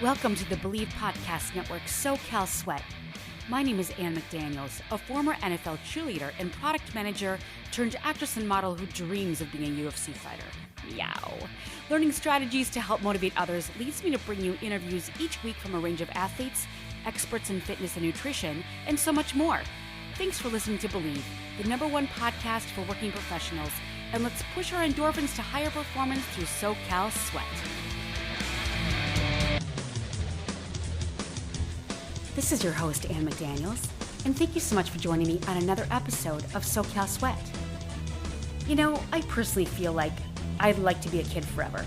Welcome to the Believe Podcast Network's SoCal Sweat. My name is Ann McDaniels, a former NFL cheerleader and product manager turned actress and model who dreams of being a UFC fighter. Meow. Learning strategies to help motivate others leads me to bring you interviews each week from a range of athletes, experts in fitness and nutrition, and so much more. Thanks for listening to Believe, the #1 podcast for working professionals, and let's push our endorphins to higher performance through SoCal Sweat. This is your host, Ann McDaniels, and thank you so much for joining me on another episode of SoCal Sweat. You know, I personally feel like I'd like to be a kid forever.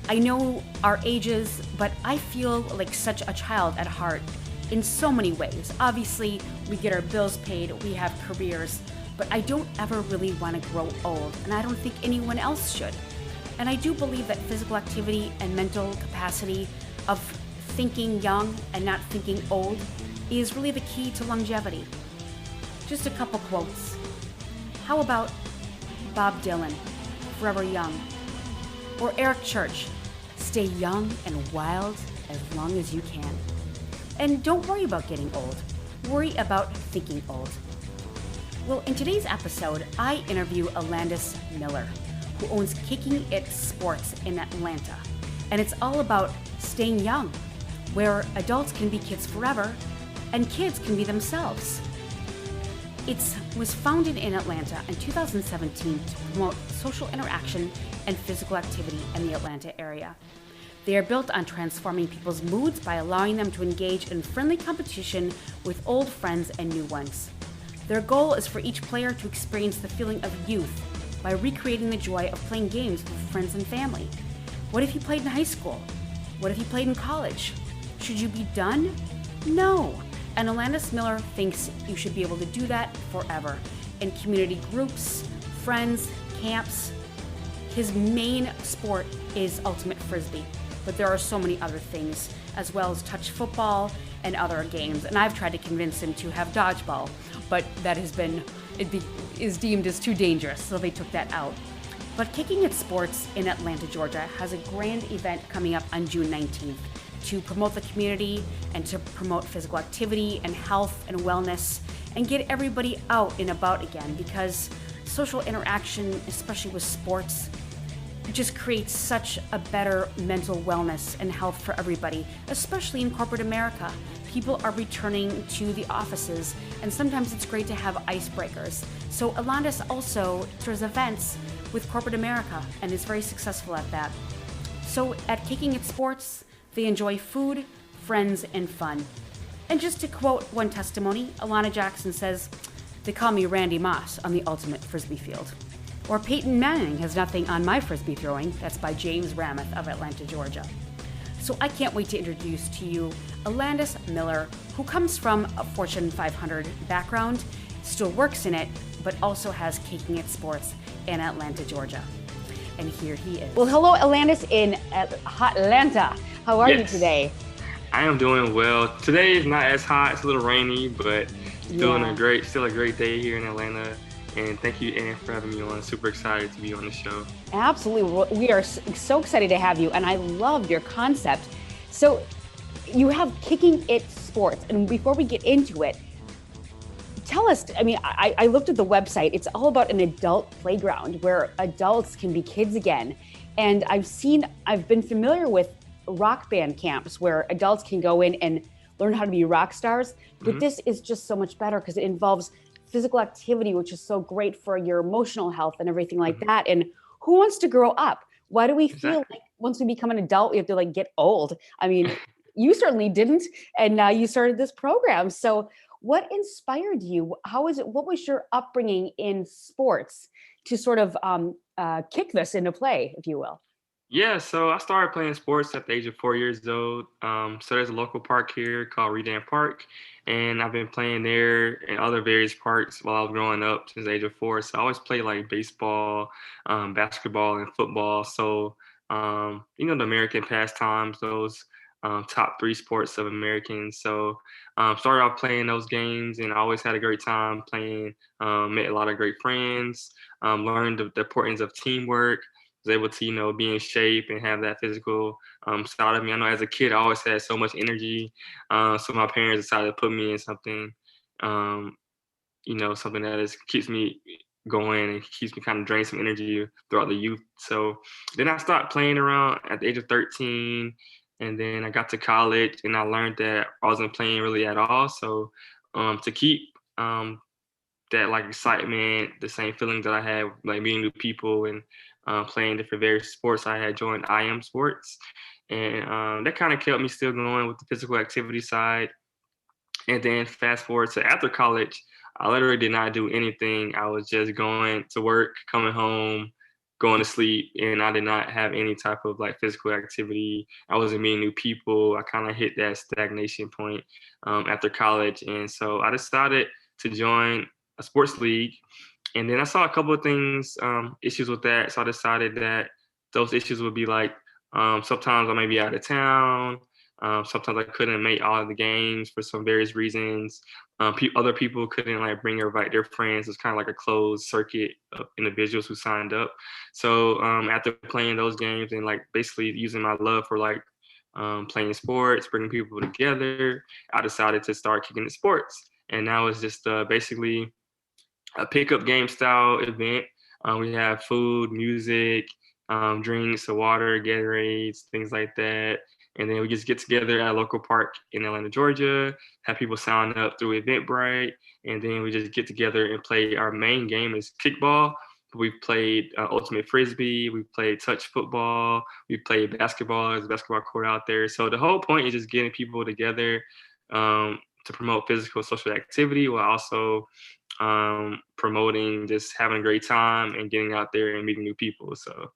I know our ages, but I feel like such a child at heart in so many ways. Obviously, we get our bills paid, we have careers, but I don't ever really want to grow old, and I don't think anyone else should. And I do believe that physical activity and mental capacity of thinking young and not thinking old is really the key to longevity. Just a couple quotes. How about Bob Dylan, Forever Young? Or Eric Church, stay young and wild as long as you can. And don't worry about getting old. Worry about thinking old. Well, in today's episode, I interview Elandas Miller, who owns Kicking It Sports in Atlanta. And it's all about staying young, where adults can be kids forever and kids can be themselves. It was founded in Atlanta in 2017 to promote social interaction and physical activity in the Atlanta area. They are built on transforming people's moods by allowing them to engage in friendly competition with old friends and new ones. Their goal is for each player to experience the feeling of youth by recreating the joy of playing games with friends and family. What if you played in high school? What if you played in college? Should you be done? No. And Elandas Miller thinks you should be able to do that forever in community groups, friends, camps. His main sport is ultimate frisbee, but there are so many other things, as well as touch football and other games. And I've tried to convince him to have dodgeball, but that is deemed as too dangerous, so they took that out. But Kicking It Sports in Atlanta, Georgia has a grand event coming up on June 19th. To promote the community and to promote physical activity and health and wellness and get everybody out and about again, because social interaction, especially with sports, just creates such a better mental wellness and health for everybody, especially in corporate America. People are returning to the offices, and sometimes it's great to have icebreakers. So Elandas also throws events with corporate America and is very successful at that. So at Kicking It Sports, they enjoy food, friends, and fun. And just to quote one testimony, Alana Jackson says, "They call me Randy Moss on the ultimate frisbee field." Or Peyton Manning has nothing on my frisbee throwing. That's by James Rameth of Atlanta, Georgia. So I can't wait to introduce to you Elandas Miller, who comes from a Fortune 500 background, still works in it, but also has Kicking It Sports in Atlanta, Georgia. And here he is. Well, hello, Elandas in Atlanta. How are you today? I am doing well. Today is not as hot. It's a little rainy, but still a great day here in Atlanta. And thank you, Ann, for having me on. Super excited to be on the show. Absolutely. We are so excited to have you. And I love your concept. So you have Kicking It Sports. And before we get into it, tell us, I looked at the website. It's all about an adult playground where adults can be kids again. And I've been familiar with rock band camps where adults can go in and learn how to be rock stars. But this is just so much better because it involves physical activity, which is so great for your emotional health and everything like that. And who wants to grow up? Why do we feel like once we become an adult, we have to get old? I mean, you certainly didn't. And now you started this program. So what inspired you? What was your upbringing in sports to sort of kick this into play, if you will? Yeah, so I started playing sports at the age of 4 years old. So there's a local park here called Redan Park, and I've been playing there and other various parks while I was growing up since the age of 4. So I always played like baseball, basketball, and football. So, the American pastimes, those top 3 sports of Americans. So started off playing those games, and I always had a great time playing, met a lot of great friends, learned the importance of teamwork. was able to, be in shape and have that physical side of me. I know as a kid, I always had so much energy. So my parents decided to put me in something, um, something that keeps me going and keeps me kind of drain some energy throughout the youth. So then I stopped playing around at the age of 13. And then I got to college and I learned that I wasn't playing really at all. So to keep that like excitement, the same feeling that I had like meeting new people and playing different various sports, I had joined IM Sports. And that kind of kept me still going with the physical activity side. And then fast forward to after college, I literally did not do anything. I was just going to work, coming home, going to sleep, and I did not have any type of like physical activity. I wasn't meeting new people. I kind of hit that stagnation point after college, and so I decided to join a sports league. And then I saw a couple of things, issues with that. So I decided that those issues would be like sometimes I may be out of town. Sometimes I couldn't make all of the games for some various reasons. Other people couldn't like bring or invite their friends. It's kind of like a closed circuit of individuals who signed up. So after playing those games and like basically using my love for like playing sports, bringing people together, I decided to start kicking the sports. And now it's just basically a pickup game style event. We have food, music, drinks, so water, Gatorades, things like that. And then we just get together at a local park in Atlanta, Georgia, have people sign up through Eventbrite, and then we just get together and play. Our main game is kickball. We've played ultimate frisbee. We've played touch football. We've played basketball. There's a basketball court out there. So the whole point is just getting people together to promote physical social activity while also promoting just having a great time and getting out there and meeting new people. So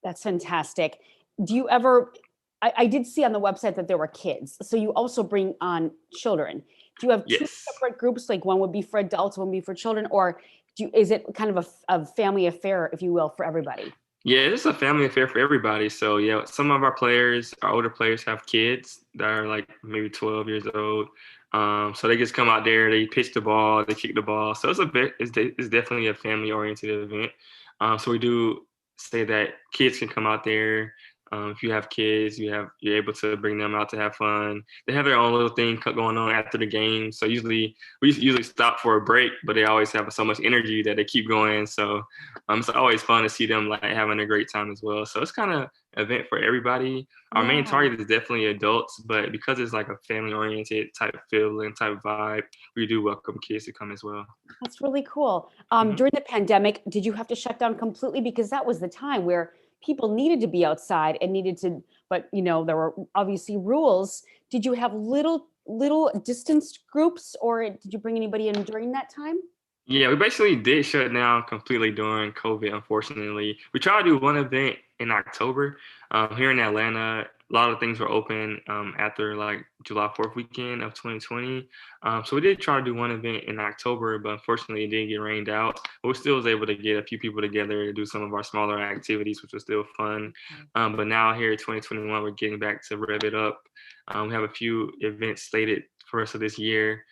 That's fantastic. Do you ever, I did see on the website that there were kids. So you also bring on children. Do you have two yes. separate groups? Like one would be for adults, one would be for children, or is it kind of a family affair, if you will, for everybody? Yeah, it's a family affair for everybody. So yeah, some of our players, our older players, have kids that are like maybe 12 years old. So they just come out there, they pitch the ball, they kick the ball. So it's definitely a family oriented event. So we do say that kids can come out there. If you have kids, you're able to bring them out to have fun. They have their own little thing going on after the game. So we usually stop for a break, but they always have so much energy that they keep going. So it's always fun to see them like having a great time as well. So it's kind of an event for everybody. Our main Yeah. target is definitely adults, but because it's like a family oriented type feeling, type vibe, we do welcome kids to come as well. That's really cool. Mhm. During the pandemic, did you have to shut down completely? Because that was the time where people needed to be outside and needed to, but there were obviously rules. Did you have little distanced groups, or did you bring anybody in during that time? Yeah, we basically did shut down completely during COVID, unfortunately. We tried to do one event in October. Here in Atlanta, a lot of things were open after like July 4th weekend of 2020. So we did try to do one event in October, but unfortunately it didn't get rained out. But we still was able to get a few people together to do some of our smaller activities, which was still fun. But now here in 2021, we're getting back to rev it up. We have a few events slated for us of this year.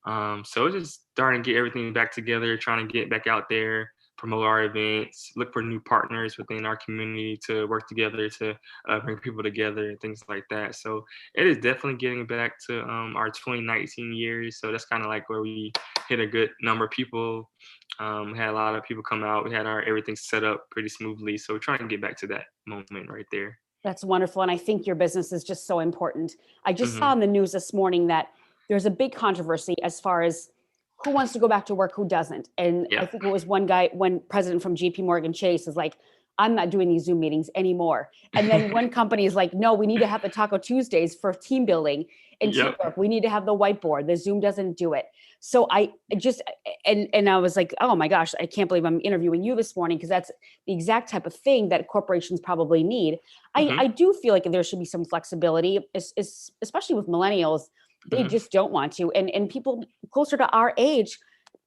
So it's just starting to get everything back together, trying to get back out there, promote our events, look for new partners within our community to work together to bring people together and things like that. So it is definitely getting back to our 2019 years. So that's kind of like where we hit a good number of people. We had a lot of people come out. We had our everything set up pretty smoothly. So we're trying to get back to that moment right there. That's wonderful. And I think your business is just so important. I just saw Hmm. in the news this morning that there's a big controversy as far as who wants to go back to work, who doesn't. And I Yeah. think it was one president from JP Morgan Chase is like, I'm not doing these Zoom meetings anymore. And then one company is like, no, we need to have the Taco Tuesdays for team building and Yep. teamwork. We need to have the whiteboard. The Zoom doesn't do it. So I just, and I was like, oh my gosh, I can't believe I'm interviewing you this morning, because that's the exact type of thing that corporations probably need. I Hmm. do feel like there should be some flexibility, especially with millennials. They Hmm. just don't want to. And people closer to our age,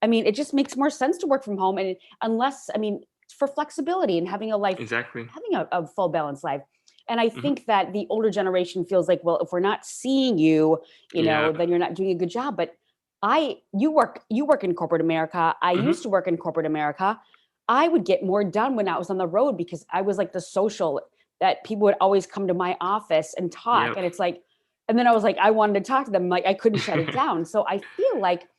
I mean, it just makes more sense to work from home. And unless, I mean, for flexibility and having a life, Exactly. having a full balanced life. And I Hmm. think that the older generation feels like, well, if we're not seeing you, Yeah. then you're not doing a good job. But you work in corporate America. I Hmm. used to work in corporate America. I would get more done when I was on the road because I was like the social that people would always come to my office and talk. Yep. And it's like, and then I was like, I wanted to talk to them. Like I couldn't shut it down. So I feel like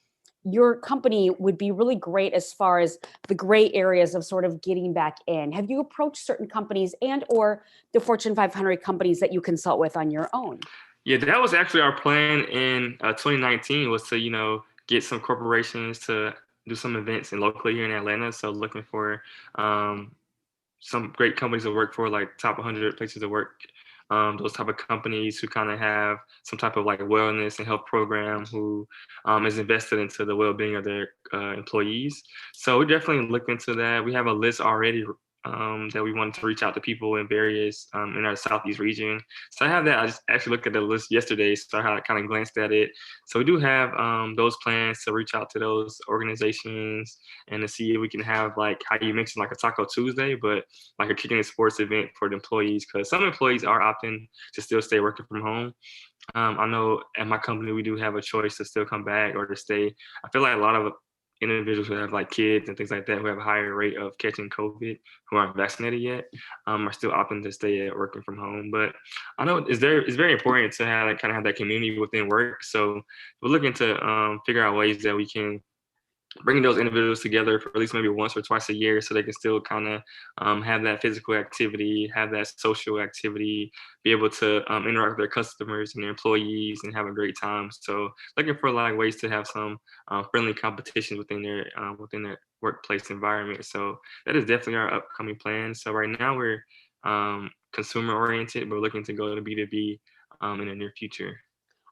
your company would be really great as far as the gray areas of sort of getting back in. Have you approached certain companies and or the Fortune 500 companies that you consult with on your own? Yeah, that was actually our plan in 2019 was to, get some corporations to do some events in locally here in Atlanta. So looking for um, some great companies to work for, like top 100 places to work. Those type of companies who kind of have some type of like wellness and health program who is invested into the well-being of their employees. So we definitely looked into that. We have a list already that we wanted to reach out to people in various in our southeast region. So I have that. I just actually looked at the list yesterday, so I had kind of glanced at it. So we do have those plans to reach out to those organizations and to see if we can have like how you mentioned like a Taco Tuesday, but like a kicking in sports event for the employees because some employees are opting to still stay working from home. I know at my company we do have a choice to still come back or to stay. I feel like a lot of individuals who have like kids and things like that who have a higher rate of catching COVID who aren't vaccinated yet are still opting to stay at working from home. But I know it's very important to have kind of have that community within work. So we're looking to figure out ways that we can bringing those individuals together for at least maybe once or twice a year so they can still kind of have that physical activity, have that social activity, be able to interact with their customers and their employees and have a great time. So looking for like ways to have some friendly competition within their workplace environment. So that is definitely our upcoming plan. So right now we're consumer oriented. We're looking to go to B2B in the near future.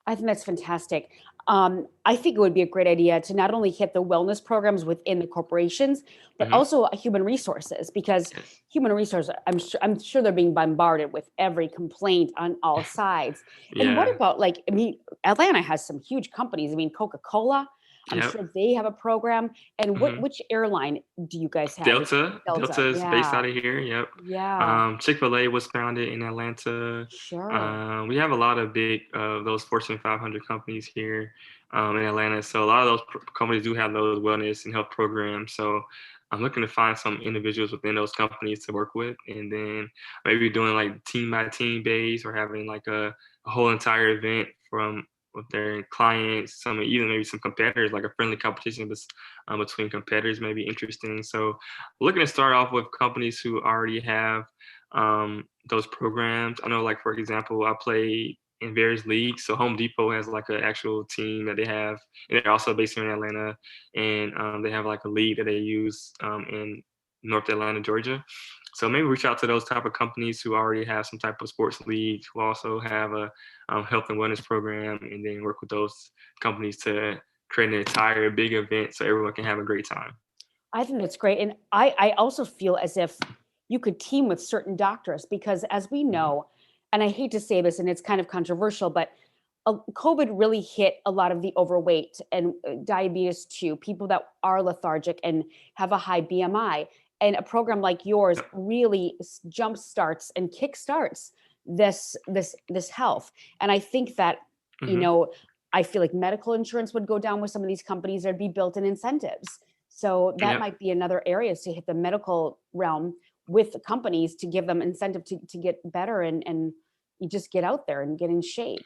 I think that's fantastic. I think it would be a great idea to not only hit the wellness programs within the corporations, but Hmm. also human resources, because Yes. human resources, I'm sure they're being bombarded with every complaint on all sides. And what Yeah. about like, I mean, Atlanta has some huge companies. I mean, Coca-Cola, I'm Yep. sure they have a program. And Hmm. which airline do you guys have? Is it Delta. Delta? Delta is based Yeah, out of here. Yep. yeah, Chick-fil-A was founded in Atlanta. sure. We have a lot of big those Fortune 500 companies here in Atlanta. So a lot of those companies do have those wellness and health programs. So I'm looking to find some individuals within those companies to work with, and then maybe doing like team by team base or having like a whole entire event from with their clients, some even maybe some competitors, like a friendly competition between competitors may be interesting. So looking to start off with companies who already have those programs. I know, like for example, I play in various leagues. So Home Depot has like an actual team that they have, and they're also based here in Atlanta, and they have like a league that they use in North Atlanta, Georgia. So maybe reach out to those type of companies who already have some type of sports league, who also have a health and wellness program, and then work with those companies to create an entire big event so everyone can have a great time. I think that's great. And I also feel as if you could team with certain doctors because, as we Mhm. know, and I hate to say this and it's kind of controversial, but COVID really hit a lot of the overweight and diabetes too, people that are lethargic and have a high BMI. And a program like yours Yep. really jump starts and kick starts this health. And I think that, you Hmm. know, I feel like medical insurance would go down with some of these companies. There'd be built-in incentives, so that Yep. might be another area to hit the medical realm with the companies to give them incentive to get better and you just get out there and get in shape.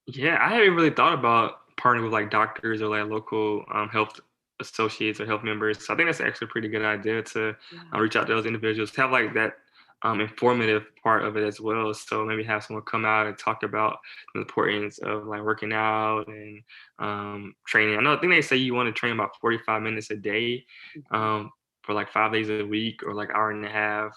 Yeah, I haven't really thought about partnering with like doctors or like local health associates or health members. So I think that's actually a pretty good idea to Yeah. reach out to those individuals, have like that informative part of it as well. So maybe have someone come out and talk about the importance of like working out and training. I think they say you want to train about 45 minutes a day Mhm. for like 5 days a week or like hour and a half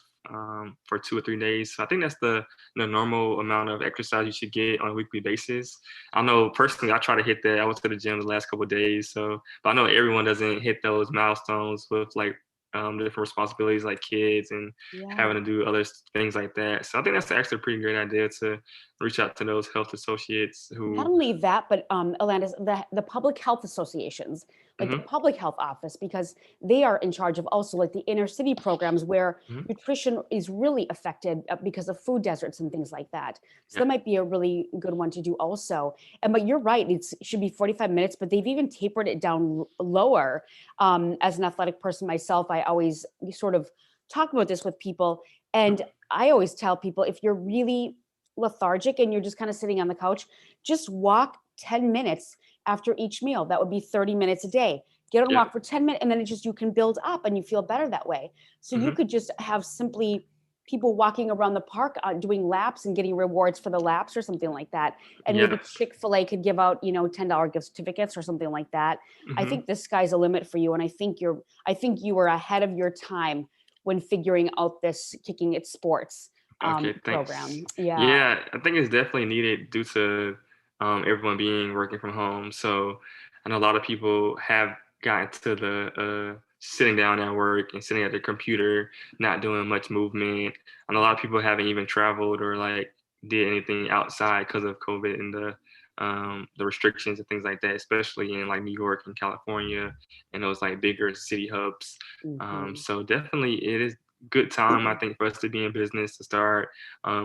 for 2 or 3 days. So I think that's the normal amount of exercise you should get on a weekly basis. I know personally, I try to hit that. I went to the gym the last couple of days, so but I know everyone doesn't hit those milestones with like different responsibilities like kids and Yeah. having to do other things like that. So I think that's actually a pretty great idea to reach out to those health associates Not who. only that, but Elandis, the public health associations, like the Hmm. public health office, because they are in charge of also like the inner city programs where Hmm. nutrition is really affected because of food deserts and things like that. So Yeah. that might be a really good one to do also. And but you're right, it should be 45 minutes, but they've even tapered it down lower. As an athletic person myself, I always sort of talk about this with people. And I always tell people, if you're really lethargic and you're just kind of sitting on the couch, just walk 10 minutes after each meal. That would be 30 minutes a day. Get on a Yeah. walk for 10 minutes, and then it just, you can build up and you feel better that way. So you Hmm. could just have simply people walking around the park doing laps and getting rewards for the laps or something like that. And maybe Yeah. Chick-fil-A could give out, $10 gift certificates or something like that. I Hmm. think the sky's the limit for you. And I think you were ahead of your time when figuring out this Kicking It Sports Okay, thanks. program. Yeah. Yeah, I think it's definitely needed due to everyone being working from home. So I know a lot of people have gotten to the sitting down at work and sitting at their computer, not doing much movement. And a lot of people haven't even traveled or like did anything outside because of COVID and the restrictions and things like that, especially in like New York and California and those like bigger city hubs. Mhm. So definitely it is good time, I think, for us to be in business to start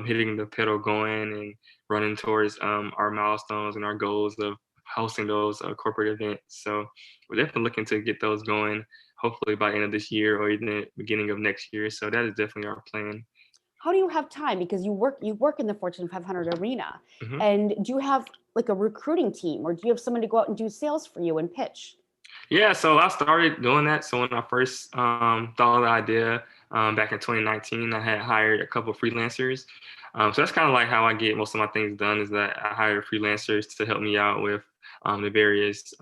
hitting the pedal going and running towards our milestones and our goals of hosting those corporate events. So we're definitely looking to get those going, hopefully by end of this year or even the beginning of next year. So that is definitely our plan. How do you have time? Because you work in the Fortune 500 arena. Hmm. And do you have like a recruiting team, or do you have someone to go out and do sales for you and pitch? Yeah, so I started doing that. So when I first thought of the idea back in 2019, I had hired a couple of freelancers. So that's kind of like how I get most of my things done is that I hire freelancers to help me out with the various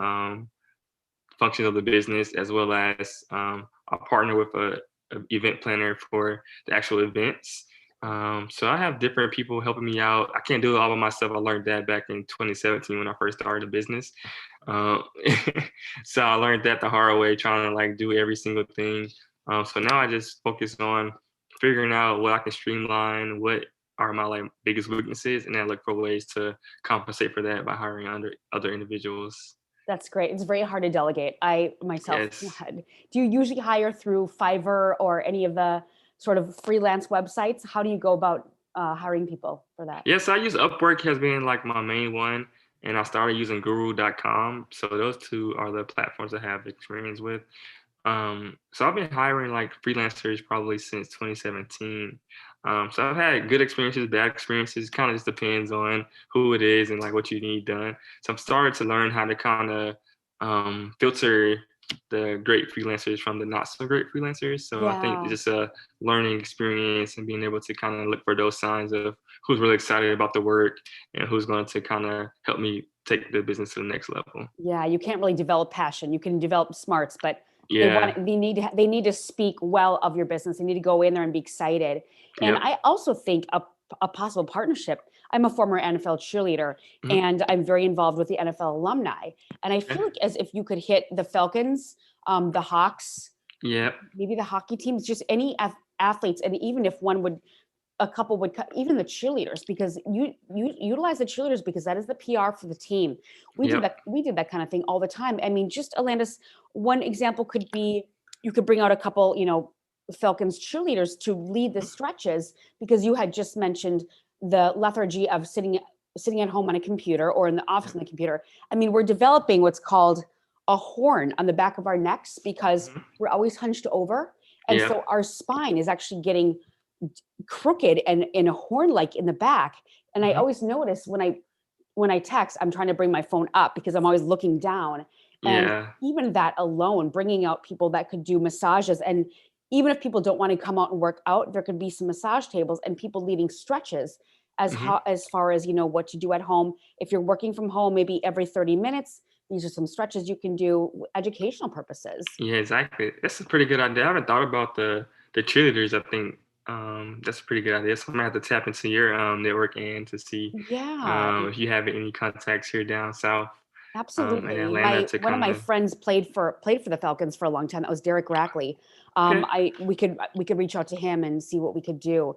functions of the business, as well as I partner with a event planner for the actual events. So I have different people helping me out. I can't do it all by myself. I learned that back in 2017 when I first started the business. Um, so I learned that the hard way, trying to like do every single thing. So now I just focus on figuring out what I can streamline, what are my like biggest weaknesses, and then I look for ways to compensate for that by hiring other individuals. That's great. It's very hard to delegate. I myself, Yes. do you usually hire through Fiverr or any of the sort of freelance websites? How do you go about hiring people for that? Yes, I use Upwork has been like my main one, and I started using Guru.com. So those two are the platforms I have experience with. So I've been hiring like freelancers probably since 2017. So I've had good experiences, bad experiences. Kind of just depends on who it is and like what you need done. So I'm starting to learn how to kind of filter the great freelancers from the not so great freelancers. So I think it's Yeah. just a learning experience and being able to kind of look for those signs of who's really excited about the work and who's going to kind of help me take the business to the next level. Yeah, you can't really develop passion. You can develop smarts, but Yeah. they need to speak well of your business. They need to go in there and be excited. And Yep. I also think a possible partnership. I'm a former NFL cheerleader, Mhm. and I'm very involved with the NFL alumni. And I Okay. feel like as if you could hit the Falcons, the Hawks, Yep. maybe the hockey teams, just any athletes, and even if one would a couple would cut, even the cheerleaders, because you utilize the cheerleaders because that is the PR for the team. Yep. We did that kind of thing all the time. I mean, just Elandis, one example could be you could bring out a couple, Falcons cheerleaders to lead the Mhm. stretches, because you had just mentioned the lethargy of sitting at home on a computer or in the office Yep. on the computer. I mean, we're developing what's called a horn on the back of our necks because Mhm. we're always hunched over. And Yep. so our spine is actually getting crooked and in a horn like in the back. And I Mhm. always notice when I text, I'm trying to bring my phone up because I'm always looking down. And Yeah. even that alone, bringing out people that could do massages, and even if people don't want to come out and work out, there could be some massage tables and people leading stretches Mhm. as far as what to do at home. If you're working from home, maybe every 30 minutes, these are some stretches you can do, educational purposes. Yeah, exactly. That's a pretty good idea. I haven't thought about the cheerleaders. I think that's a pretty good idea. So I'm gonna have to tap into your network and to see Yeah. if you have any contacts here down south in Absolutely. Atlanta My to one of kind my of. friends played for the Falcons for a long time. That was Derek Rackley. Okay. I we could reach out to him and see what we could do.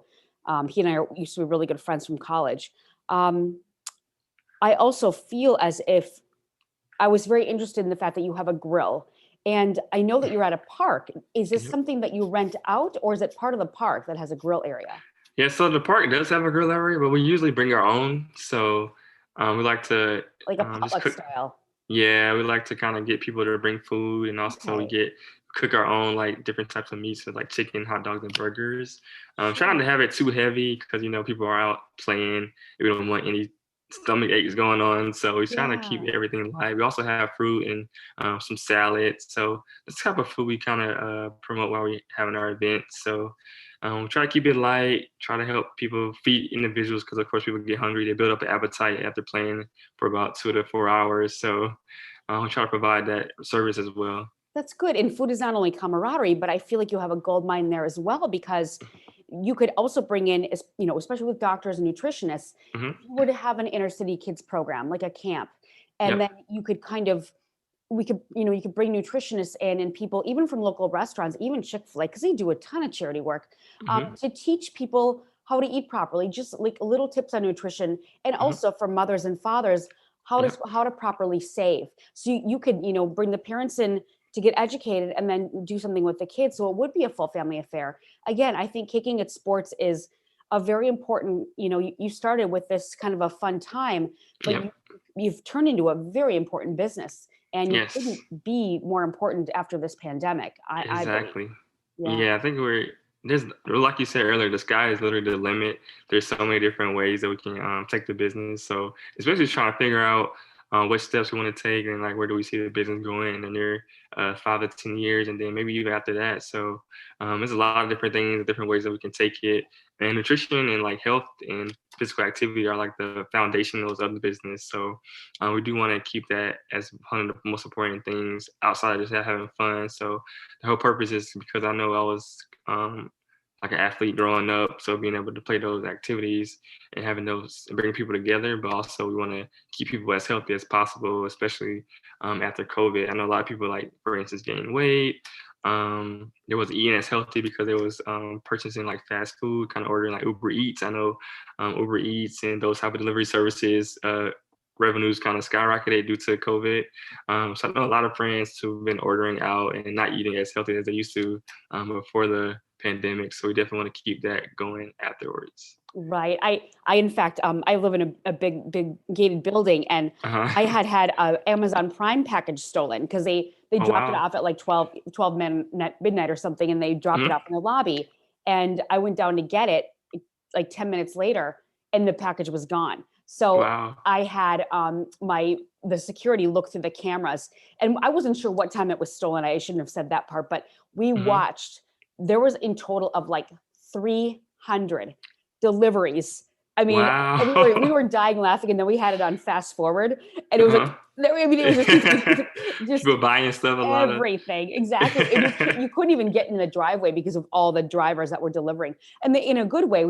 He and I used to be really good friends from college. Um, I also feel as if I was very interested in the fact that you have a grill. And I know that you're at a park. Is this Yep. something that you rent out, or is it part of the park that has a grill area? Yeah, so the park does have a grill area, but we usually bring our own. So we like to Like a just potluck cook. style? Yeah, we like to kind of get people to bring food, and also we Okay, get cook our own like different types of meats, so like chicken, hot dogs, and burgers. Try not sure. to have it too heavy because people are out playing. We don't want any stomach aches going on, so we're trying to keep Yeah. everything light. We also have fruit and some salad. So this type of food we kind of promote while we having our events. So try to keep it light. Try to help people feed individuals because of course people get hungry. They build up an appetite after playing for about 2 to 4 hours. So we try to provide that service as well. That's good. And food is not only camaraderie, but I feel like you have a gold mine there as well, because you could also bring in, especially with doctors and nutritionists, Hmm. if you were to have an inner city kids program, like a camp, and Yep. then you could kind of, you could bring nutritionists in and people, even from local restaurants, even Chick-fil-A, because they do a ton of charity work, Hmm. to teach people how to eat properly, just like little tips on nutrition, and Hmm. also for mothers and fathers, Yep. how to properly save. So you could, bring the parents in to get educated and then do something with the kids. So it would be a full family affair. Again, I think kicking at sports is a very important, you started with this kind of a fun time, but Yep. you've turned into a very important business, and you couldn't Yes. be more important after this pandemic, I believe. Exactly. Yeah. Yeah, I think there's like you said earlier, the sky is literally the limit. There's so many different ways that we can take the business. So especially trying to figure out what steps we want to take and like where do we see the business going in the near 5 to 10 years, and then maybe even after that. So there's a lot of different things, different ways that we can take it. And nutrition and like health and physical activity are like the foundationals of the business. So we do want to keep that as one of the most important things outside of just having fun. So the whole purpose is because I know I was like an athlete growing up, so being able to play those activities and having those and bringing people together, but also we want to keep people as healthy as possible, especially after COVID. I know a lot of people, like for instance, gain weight. There was eating as healthy because there was purchasing like fast food, kind of ordering like Uber Eats. I know Uber Eats and those type of delivery services revenues kind of skyrocketed due to COVID. So I know a lot of friends who've been ordering out and not eating as healthy as they used to before the pandemic. So we definitely want to keep that going afterwards. Right. I in fact, I live in a big gated building, and I Uh-huh. had a Amazon Prime package stolen because they Oh dropped it wow. off at like 12 midnight or something, and they dropped it Hmm. off in the lobby. And I went down to get it like 10 minutes later, and the package was gone. So Wow. I had the security look through the cameras, and I wasn't sure what time it was stolen. I shouldn't have said that part, but we Hmm. watched. There was in total of like 300 deliveries. I mean, and we Wow. were dying laughing, and then we had it on fast forward, and it was like, Uh-huh. I mean, it was just People buying stuff a lot of. everything exactly, and you couldn't even get in the driveway because of all the drivers that were delivering. And in a good way,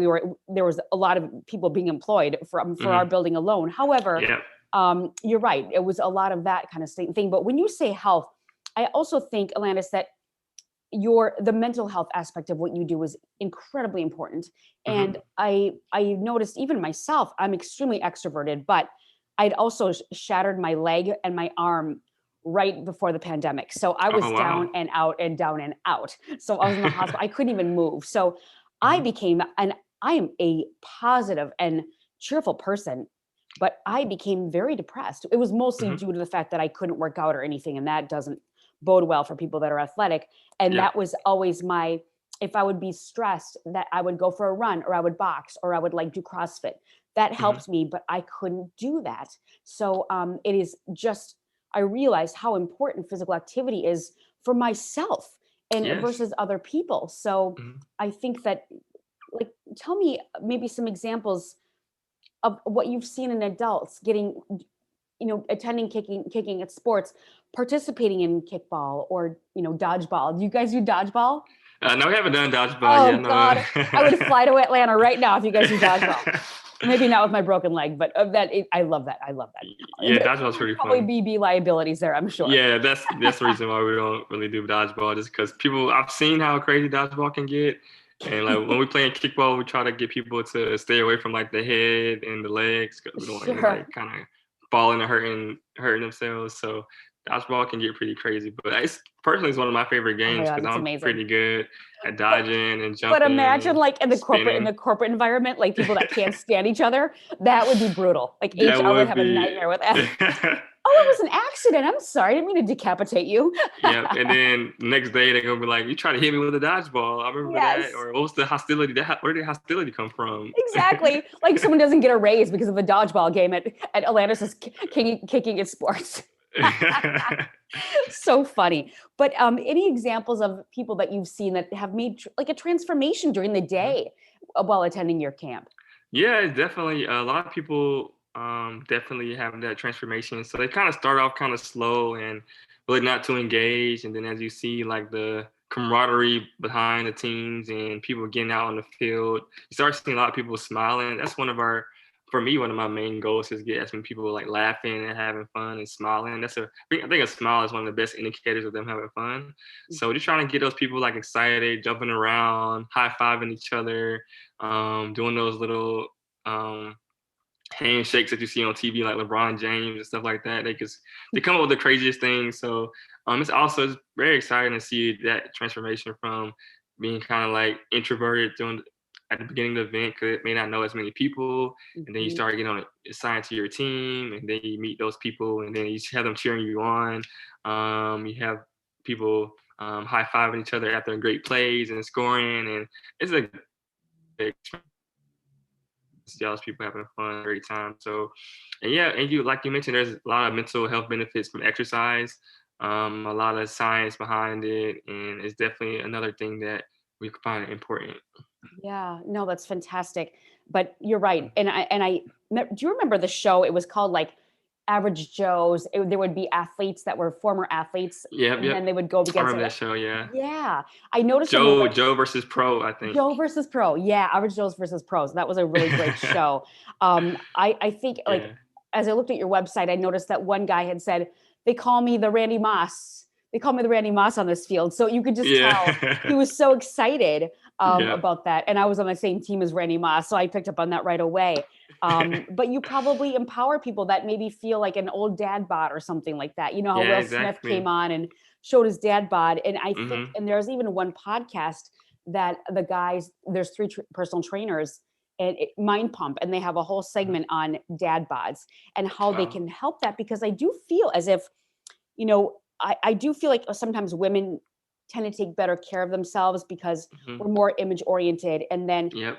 there was a lot of people being employed for our Hmm. building alone. However, Yep. you're right, it was a lot of that kind of thing. But when you say health, I also think, Elandis, that the mental health aspect of what you do is incredibly important. Hmm. And I noticed, even myself, I'm extremely extroverted, but I'd also shattered my leg and my arm right before the pandemic. So I Oh was down wow. and out and down and out. So I was in the hospital. I couldn't even move. So I Hmm. became, and I am a positive and cheerful person, but I became very depressed. It was mostly Hmm. due to the fact that I couldn't work out or anything, and that doesn't bode well for people that are athletic. And Yep. that was always if I would be stressed, that I would go for a run, or I would box, or I would like do CrossFit. That Hmm. helped me, but I couldn't do that. So it is just, I realized how important physical activity is for myself and Yes. versus other people. So Hmm. I think that, like, tell me maybe some examples of what you've seen in adults getting, attending kicking at sports, participating in kickball or, dodgeball. Do you guys do dodgeball? No, we haven't done dodgeball yet. Oh No. God, I would fly to Atlanta right now if you guys do dodgeball. Maybe not with my broken leg, but I love that. I love that. Yeah, There dodgeball's would pretty probably fun. be liabilities there, I'm sure. Yeah, that's the reason why we don't really do dodgeball, just because people I've seen how crazy dodgeball can get. And like when we play in kickball, we try to get people to stay away from like the head and the legs because we don't want Sure. anybody kind of falling or hurting themselves. So dodgeball can get pretty crazy, but it's one of my favorite Oh my games God, because it's I'm amazing. pretty good at But dodging and but jumping imagine and like in spinning. the corporate environment, like people that can't stand each other, that would be brutal. Like That HR would would have a be. nightmare with that. Oh, it was an accident. I'm sorry. I didn't mean to decapitate you. Yep. And then the next day they're gonna be like, "You try to hit me with a dodgeball." I remember that. Yes, Or what was the hostility? Where did hostility come from? exactly. Like someone doesn't get a raise because of the dodgeball game at Elandas is kicking its sports. So funny. But any examples of people that you've seen that have made like a transformation during the Mhm. day while attending your camp? Yeah, it's definitely a lot of people definitely have that transformation. So they kind of start off kind of slow and really not too engaged, and then as you see like the camaraderie behind the teams and people getting out on the field, you start seeing a lot of people smiling. That's for me, one of my main goals is get as many people like laughing and having fun and smiling. I think a smile is one of the best indicators of them having fun. So just trying to get those people like excited, jumping around, high fiving each other, doing those little um, handshakes that you see on TV, like LeBron James and stuff like that. They come up with the craziest things. So it's very exciting to see that transformation from being kind of like introverted at the beginning of the event because it may not know as many people, and then you Mhm. start getting assigned to your team, and then you meet those people, and then you have them cheering you on. You have people high fiving each other after great plays and scoring, and it's a big see all those people having fun, great time. So, and yeah, and you like you mentioned, there's a lot of mental health benefits from exercise, a lot of science behind it, and it's definitely another thing that we find important. Yeah, no, that's fantastic. But you're right. Do you remember the show? It was called like Average Joe's. There would be athletes that were former athletes, Yep, and yep. then they would go up I against remember it. that show. Yeah, Yeah, I noticed on your website. Joe versus Pro, I think. Joe versus Pro. Yeah, Average Joe's versus Pros. That was a really great show. I think like Yeah, as I looked at your website, I noticed that one guy had said they call me the Randy Moss. They call me the Randy Moss on this field. So you could just tell he yeah, was so excited yeah. about that. And I was on the same team as Randy Moss, so I picked up on that right away. But you probably empower people that maybe feel like an old dad bod or something like that. You know how Yeah, Will Smith came exactly. on and showed his dad bod, and I think, Hmm. and there's even one podcast that the guys, there's three personal trainers and Mind Pump, and they have a whole segment on dad bods and how they Wow. can help that, because I do feel as if, I do feel like sometimes women tend to take better care of themselves because Hmm. we're more image oriented, and then Yep.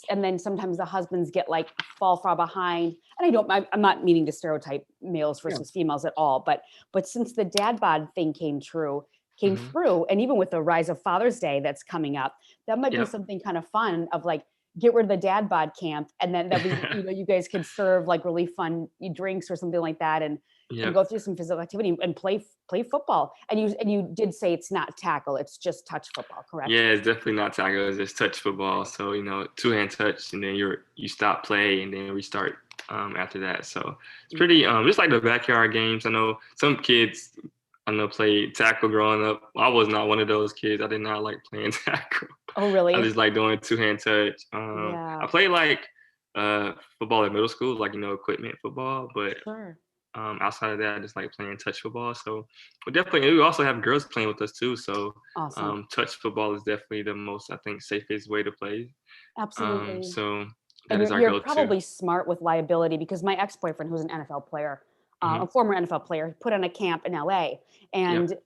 and then sometimes the husbands get like fall far behind. And I'm not meaning to stereotype males Yeah. versus females at all, but since the dad bod thing came Hmm. through, and even with the rise of Father's Day that's coming up, that might be Yep. something kind of fun of like get rid of the dad bod camp, and then that we, you guys could serve like really fun drinks or something like that, and Yep. go through some physical activity and play football. And you did say it's not tackle, it's just touch football, correct? Yeah, it's definitely not tackle. It's just touch football. So two hand touch, and then you stop play, and then restart after that. So it's pretty just like the backyard games. I know some kids I know played tackle growing up. I was not one of those kids. I did not like playing tackle. Oh, I really? just like doing two hand touch. I Yeah, played like football in middle school, like equipment football, but sure. outside of that, I just like playing touch football. So we also have girls playing with us too. So Awesome. touch football is definitely the most, I think, safest way to play. Absolutely. So that And is our you're go-to. probably smart with liability, because my ex-boyfriend, who's an NFL player, Hmm. a former NFL player, put on a camp in LA, Yep. and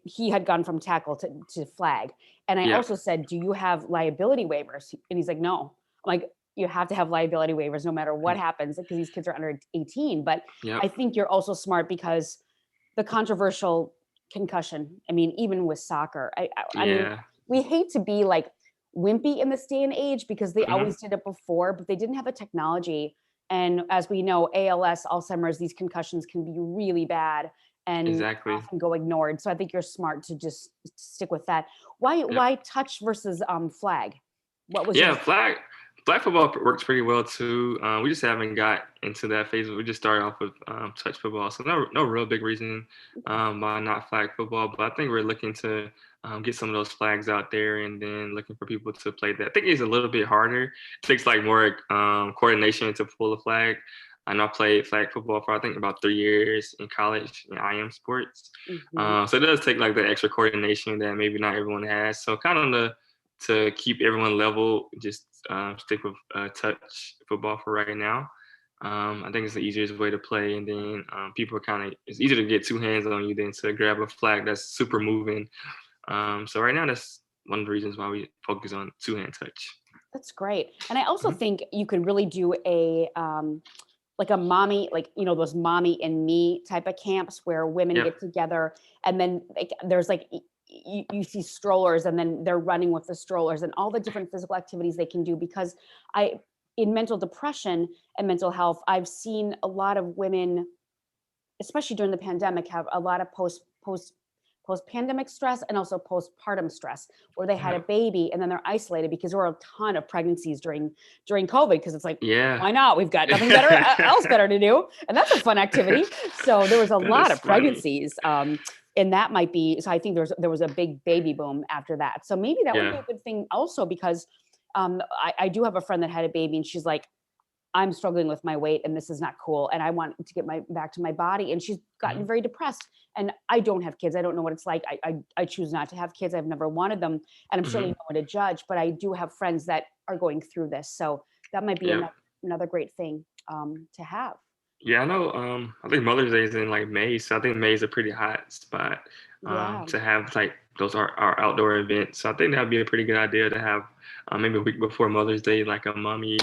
he had gone from tackle to flag. And I Yep. also said, "Do you have liability waivers?" And he's like, "No." I'm like, "You have to have liability waivers no matter what happens, because these kids are under 18." But Yep. I think you're also smart because the controversial concussion. I mean, even with soccer, I mean, Yeah. we hate to be like wimpy in this day and age because they Hmm. always did it before, but they didn't have the technology. And as we know, ALS, Alzheimer's, these concussions can be really bad and Exactly. often go ignored. So I think you're smart to just stick with that. Why Yep. why touch versus flag? What was your Yeah, flag football works pretty well too. We just haven't got into that phase. We just started off with touch football, so no real big reason why not flag football. But I think we're looking to get some of those flags out there, and then looking for people to play that. I think it's a little bit harder. It takes like more coordination to pull a flag. I know I played flag football for I think about 3 years in college in IM sports. Hmm. So it does take like the extra coordination that maybe not everyone has. So kind of to keep everyone level, just stick with touch football for right now. I think it's the easiest way to play, and then people kind of it's easier to get two hands on you than to grab a flag that's super moving. So right now, that's one of the reasons why we focus on two-hand touch. That's great. And I also Mhm. think you could really do a like a mommy, like, you know, those mommy and me type of camps where women Yep. get together, and then like there's like you see strollers, and then they're running with the strollers and all the different physical activities they can do. Because I in mental depression and mental health, I've seen a lot of women, especially during the pandemic, have a lot of post pandemic stress, and also postpartum stress, where they had a Yep. baby and then they're isolated, because there were a ton of pregnancies during COVID, because it's like, Yeah. why not? We've got nothing better else better to do, and that's a fun activity. So there was a That lot is of funny. pregnancies, and that might be. So I think there was a big baby boom after that. So maybe that would be Yeah. a good thing also, because I do have a friend that had a baby, and she's like, I'm struggling with my weight and this is not cool. And I want to get my back to my body. And she's gotten Mhm. very depressed. And I don't have kids. I don't know what it's like. I choose not to have kids. I've never wanted them. And I'm certainly Mhm. no one to judge, but I do have friends that are going through this. So that might be Yep. another great thing to have. Yeah, I know. I think Mother's Day is in like May, so I think May is a pretty hot spot Yeah. to have like those are outdoor events. So I think that'd be a pretty good idea to have maybe a week before Mother's Day, like a mommy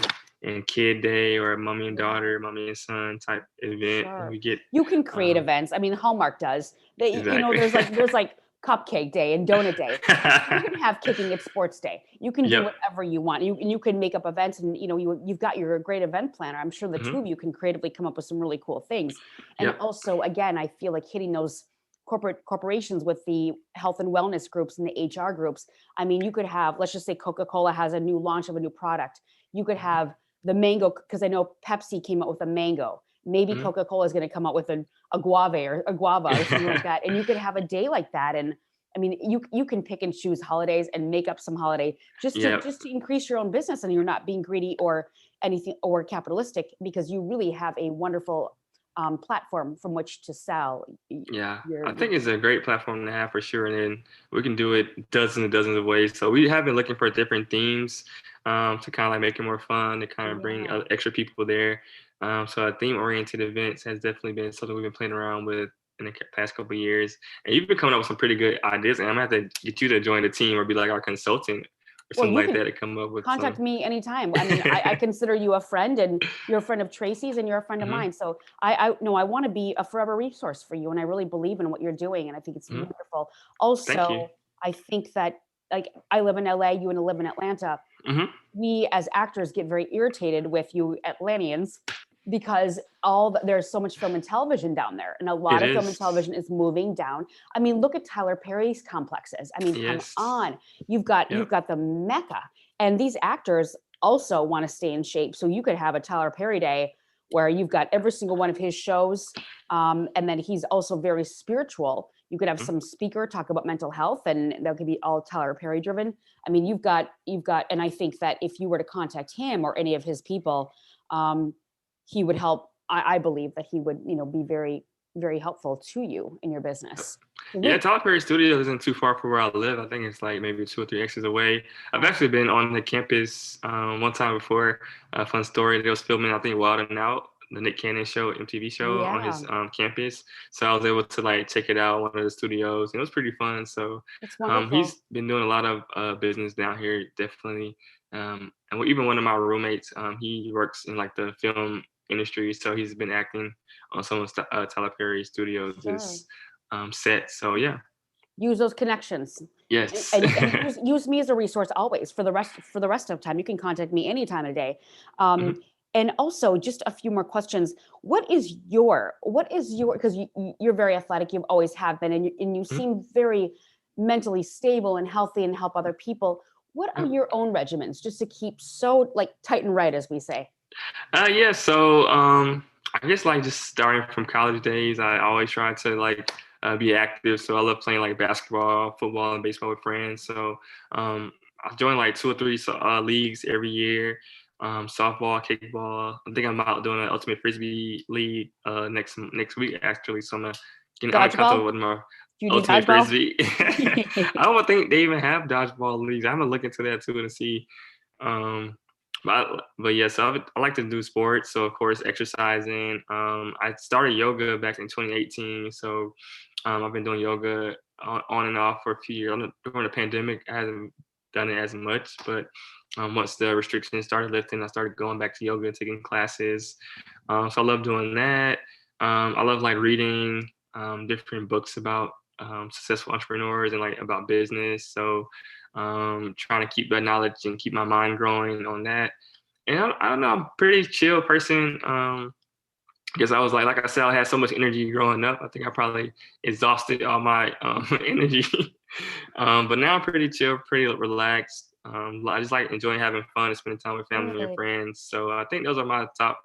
and kid day or a mommy and Yeah. daughter, mommy and son type event, and Sure. we get You can create um, events. I mean, Hallmark does. They, you know, exactly. there's like cupcake day and donut day. You can have kicking it sports day. You can do Yep. whatever you want. You can make up events, and you know you've got your great event planner. I'm sure the two Hmm. of you can creatively come up with some really cool things. And Yep. also, again, I feel like hitting those corporations with the health and wellness groups and the HR groups. I mean, you could have, let's just say Coca-Cola has a new launch of a new product. You could Hmm. have the mango, because I know Pepsi came out with a mango. Maybe Hmm. Coca-Cola is going to come out with a guava or something like that. And you could have a day like that. And I mean, you can pick and choose holidays and make up some holiday Yep. just to increase your own business, and you're not being greedy or anything or capitalistic, because you really have a wonderful platform from which to sell Yeah, I your think it's a great platform to have for sure, and then we can do it dozens and dozens of ways. So we have been looking for different themes to kind of like make it more fun, to kind of bring yeah. extra people there. So theme-oriented events has definitely been something we've been playing around with in the past couple of years, and you've been coming up with some pretty good ideas. And I'm gonna have to get you to join the team or be like our consultant or Well, something you like can that to come up with contact some. me anytime. I mean, I consider you a friend, and you're a friend of Tracy's, and you're a friend of Hmm. mine. So I no, I want to be a forever resource for you, and I really believe in what you're doing, and I think it's Hmm. wonderful. Thank you. Also, I think that, like, I live in LA, you live in Atlanta. Hmm. We as actors get very irritated with you Atlanteans, because there's so much film and television down there, and a It lot of film and is. television is moving down. I mean, look at Tyler Perry's complexes. I mean, come Yes. on. You've Yep. got the mecca, and these actors also want to stay in shape. So you could have a Tyler Perry day where you've got every single one of his shows, and then he's also very spiritual. You could have Mhm. some speaker talk about mental health, and that could be all Tyler Perry driven. I mean, you've got, and I think that if you were to contact him or any of his people, um, he would help. I believe that he would, you know, be very, very helpful to you in your business. Yeah, Sweet. Tyler Perry Studio isn't too far from where I live. I think it's like maybe 2 or 3 exits away. I've Oh, actually been on the campus one time before. A fun story. They was filming, I think, Wild and Out, the Nick Cannon show, MTV show, on yeah, his campus. So I was able to like check it out, one of the studios. It was pretty fun. So that's wonderful. he's been doing a lot of business down here, definitely. Even one of my roommates, he works in like the film industry, so he's been acting on some of Tyler Perry Sure. Studios' set. So yeah, Use those connections, yes. and use me as a resource always for the rest of time. You can contact me any time of day. Mhm, And also, just a few more questions. What is your, because you're very athletic, you've always have been, and you mhm, seem very mentally stable and healthy and help other people. What are yep. your own regimens just to keep so like tight and right, as we say? Yeah. So I guess like just starting from college days, I always try to like be active. So I love playing like basketball, football, and baseball with friends. So I join like 2 or 3 leagues every year. softball, kickball. I think I'm out doing an ultimate frisbee league next week actually. So I'm getting out of contact Dodgeball? with my Do you do ultimate dodgeball? frisbee. I don't think they even have dodgeball leagues. I'm gonna look into that too to see. Um, but yeah, so I like to do sports. So of course, exercising. I started yoga back in 2018. So I've been doing yoga on and off for a few years. During the pandemic, I haven't done it as much, but once the restrictions started lifting, I started going back to yoga, taking classes. So I love doing that. I love like reading different books about successful entrepreneurs and like about business. So trying to keep that knowledge and keep my mind growing on that. And I don't know, I'm a pretty chill person. Because I was like I said, I had so much energy growing up. I think I probably exhausted all my energy. But now I'm pretty chill, pretty relaxed. I just like enjoying having fun and spending time with family and Good. friends. So I think those are my top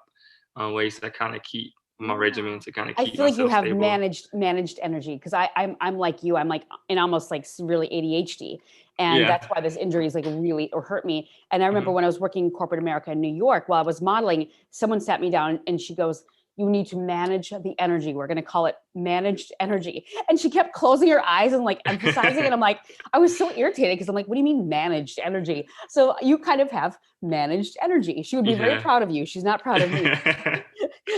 ways to kind of keep my regimen, Yeah. to kind of I keep feel like you myself have stable. managed energy because I'm like you. I'm like in almost like really ADHD. And Yeah. that's why this injury is like really or hurt me. And I remember Hmm. when I was working in corporate America in New York while I was modeling, someone sat me down and she goes, "You need to manage the energy. We're going to call it managed energy." And she kept closing her eyes and like emphasizing. And I'm like, I was so irritated because I'm like, what do you mean managed energy? So you kind of have managed energy. She would be very Yeah. proud of you. She's not proud of me.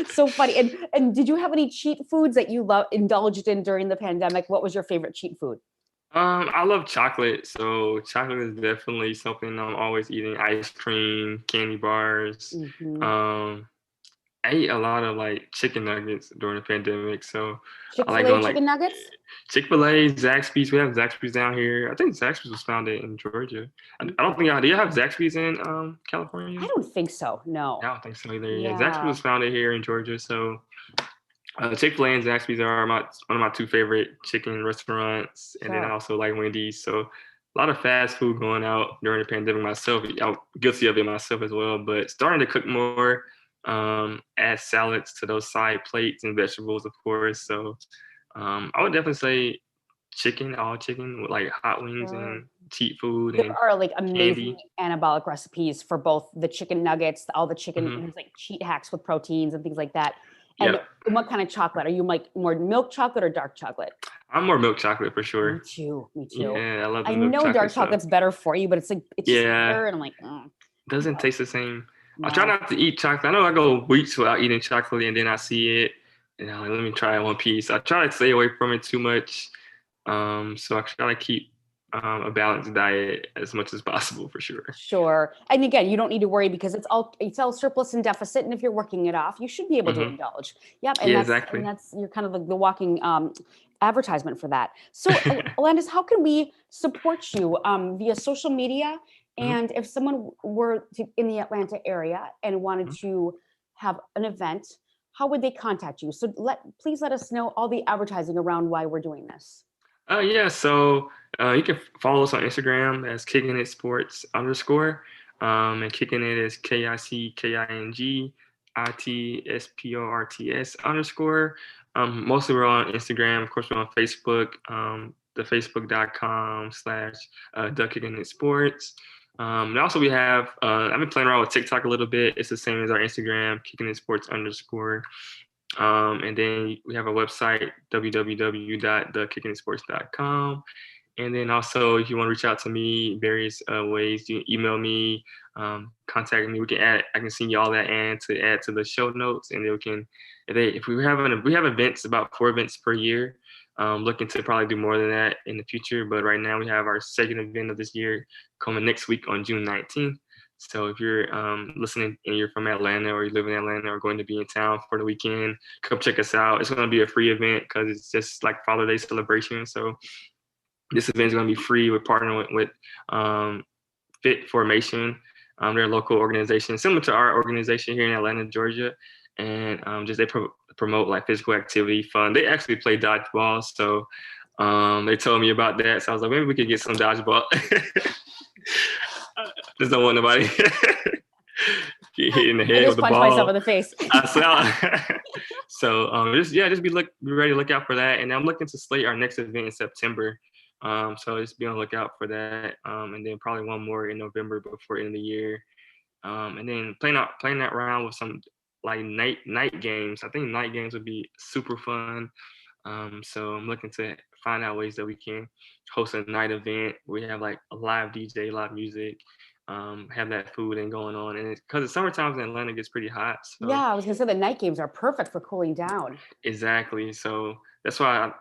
So funny. And did you have any cheat foods that you indulged in during the pandemic? What was your favorite cheat food? I love chocolate, so chocolate is definitely something I'm always eating. Ice cream, candy bars. Hmm. Um, I ate a lot of like chicken nuggets during the pandemic, so I like Chick-fil-A going like chicken nuggets? Chick-fil-A, Zaxby's. We have Zaxby's down here. I think Zaxby's was founded in Georgia. I don't think Okay. y'all do. You have Zaxby's in I California? don't think so. I No. don't think so either. Yeah, Zaxby's Yeah. was founded here in Georgia, so Chick-fil-A and Zaxby's are one of my two favorite chicken restaurants, and then I Sure. also like Wendy's. So a lot of fast food going out during the pandemic myself. I'm guilty of it myself as well, but starting to cook more, add salads to those side plates and vegetables, of course. So I would definitely say chicken, all chicken with like hot wings Sure. and cheap food There and are like amazing candy. anabolic recipes for both the chicken nuggets, all the chicken, Hmm. there's like cheat hacks with proteins and things like that. Yeah, And what kind of chocolate? Are you like more milk chocolate or dark chocolate? I'm more milk chocolate for Me sure. too. Me too. Yeah, I love the I milk know chocolate dark stuff. chocolate's better for you, but it's like it's just Yeah, bitter, and I'm like, doesn't taste the same. I try no. not to eat chocolate. I know I go weeks without eating chocolate, and then I see it, and I'm like, let me try one piece. I try to stay away from it too much. So I try to keep a balanced diet as much as possible for sure. Sure. And again, you don't need to worry because it's all surplus and deficit. And if you're working it off, you should be able to Hmm. indulge. Yep. And Yeah, that's and exactly. that's you're kind of like the walking advertisement for that. So Elandis, how can we support you via social media? Hmm. And if someone were in the Atlanta area and wanted to have an event, how would they contact you? So please let us know all the advertising around why we're doing this. Yeah, so you can follow us on Instagram as kicking it sports underscore. And kicking it is KICKINGITSPORTS underscore. Mostly we're on Instagram. Of course, we're on Facebook, the facebook.com/the kicking it sports. And also we have, I've been playing around with TikTok a little bit. It's the same as our Instagram, kicking it sports underscore. And then we have a website, www.thekickingsports.com. And then also, if you want to reach out to me, various ways, you can email me, contact me. I can send you all that and to add to the show notes. And then if we have events, about 4 events per year. Looking to probably do more than that in the future. But right now we have our second event of this year coming next week on June 19th. So if you're listening and you're from Atlanta or you live in Atlanta or going to be in town for the weekend, come check us out. It's going to be a free event because it's just like Father's Day celebration. So this event is going to be free. We're partnering with Fit Formation. They're a local organization similar to our organization here in Atlanta, Georgia. And just they promote like physical activity, fun. They actually play dodgeball. So they told me about that. So I was like, maybe we could get some dodgeball. Just don't want nobody get hit in the I head with just the punched myself ball. in the face. I saw. So just be ready to look out for that. And I'm looking to slate our next event in September. So just be on the lookout for that. And then probably one more in November before end of the year. and then playing that around with some like night games. I think night games would be super fun. So I'm looking to find out ways that we can host a night event. We have like a live DJ, live music, have that food and going on. And because it's summertime in Atlanta, it gets pretty hot. So Yeah, I was gonna say the night games are perfect for cooling down. exactly. So that's why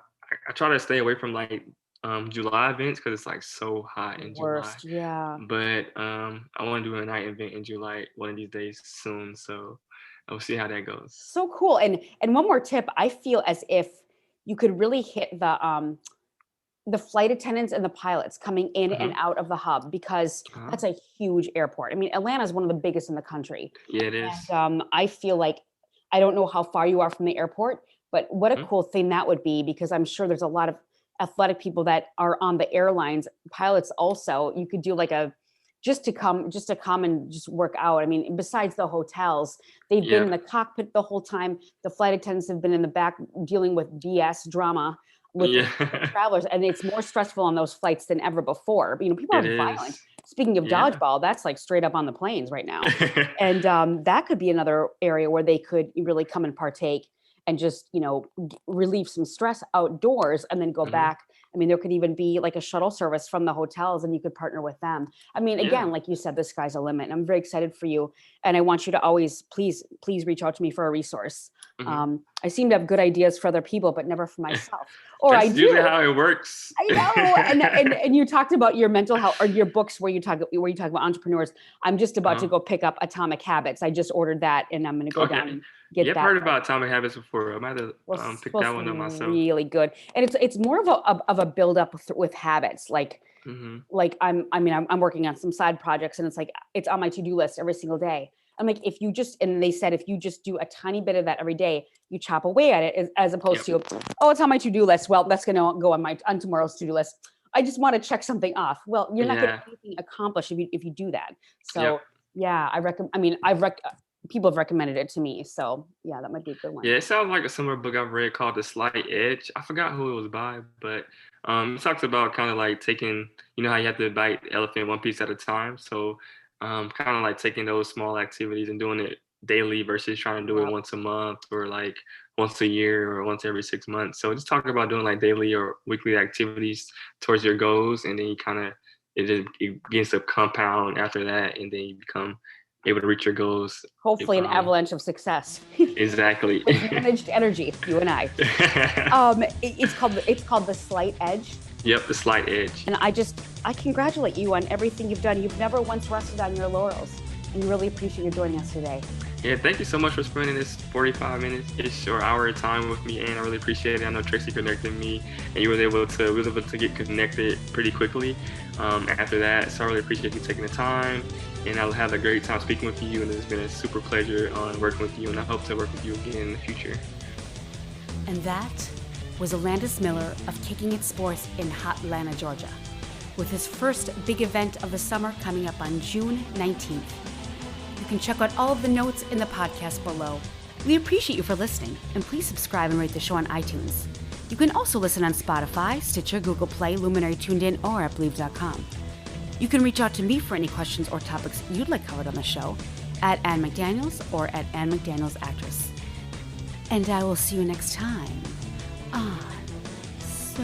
I try to stay away from like July events because it's like so hot in July. Worst, yeah. But I want to do a night event in July one of these days soon. So I'll see how that goes. So cool. And one more tip, I feel as if you could really hit the flight attendants and the pilots coming in and Hmm. out of the hub because Uh-huh. that's a huge airport. I mean, Atlanta is one of the biggest in the country. Yeah, it And is. I feel like I don't know how far you are from the airport, but what a Mhm. cool thing that would be because I'm sure there's a lot of athletic people that are on the airlines, pilots also. You could do like a just to come and just work out. I mean, besides the hotels, they've been Yeah, in the cockpit the whole time. The flight attendants have been in the back dealing with BS drama with yeah, travelers, and it's more stressful on those flights than ever before. You know, people it are violent. is. Speaking of Yeah. dodgeball, that's like straight up on the planes right now. And that could be another area where they could really come and partake and just, you know, relieve some stress outdoors and then go Mhm. back. I mean, there could even be like a shuttle service from the hotels and you could partner with them. I mean, again, Yeah. like you said, the sky's a limit. And I'm very excited for you. And I want you to always, please reach out to me for a resource. Mhm. I seem to have good ideas for other people, but never for myself. Or I That's usually do. how it works. I know, and you talked about your mental health or your books where you talk about entrepreneurs. I'm just about to Uh-huh. go pick up Atomic Habits. I just ordered that, and I'm going to go down Okay. and Yeah, get I've that. heard about Atomic Habits before. I might have Well, pick that supposed to one be up myself. really good, and it's more of a build up with habits. Mhm. I'm working on some side projects, and it's like it's on my to do list every single day. I'm like, if you just and they said if you just do a tiny bit of that every day, you chop away at it as opposed Yep. to, oh, it's on my to do list. Well, that's going to go on tomorrow's to do list. I just want to check something off. Well, you're not getting Yeah. anything accomplished if you do that. Yep. So yeah, I recommend. I mean, people have recommended it to me. So yeah, that might be a good one. Yeah, it sounds like a similar book I've read called The Slight Edge. I forgot who it was by, but it talks about kind of like taking, you know, how you have to bite the elephant one piece at a time. So kind of like taking those small activities and doing it daily versus trying to do it Yep. once a month or like once a year or once every 6 months. So just talking about doing like daily or weekly activities towards your goals, and then you kind of it begins to compound after that, and then you become able to reach your goals. If Hopefully, an avalanche of success exactly. with managed energy. You and I. It's called the Slight Edge. Yep, the slight edge. And I congratulate you on everything you've done. You've never once rested on your laurels. And really appreciate you joining us today. Yeah, thank you so much for spending this 45 minutes-ish or hour of time with me, and I really appreciate it. I know Tracy connected me, and we was able to get connected pretty quickly after that. So I really appreciate you taking the time, and I'll have a great time speaking with you, and it's been a super pleasure working with you, and I hope to work with you again in the future. And that was Elandas Miller of Kicking It Sports in hot Atlanta, Georgia, with his first big event of the summer coming up on June 19th. You can check out all of the notes in the podcast below. We appreciate you for listening, and please subscribe and rate the show on iTunes. You can also listen on Spotify, Stitcher, Google Play, Luminary Tuned In, or at Believe.com. You can reach out to me for any questions or topics you'd like covered on the show at Ann McDaniels or at Ann McDaniels Actress. And I will see you next time on So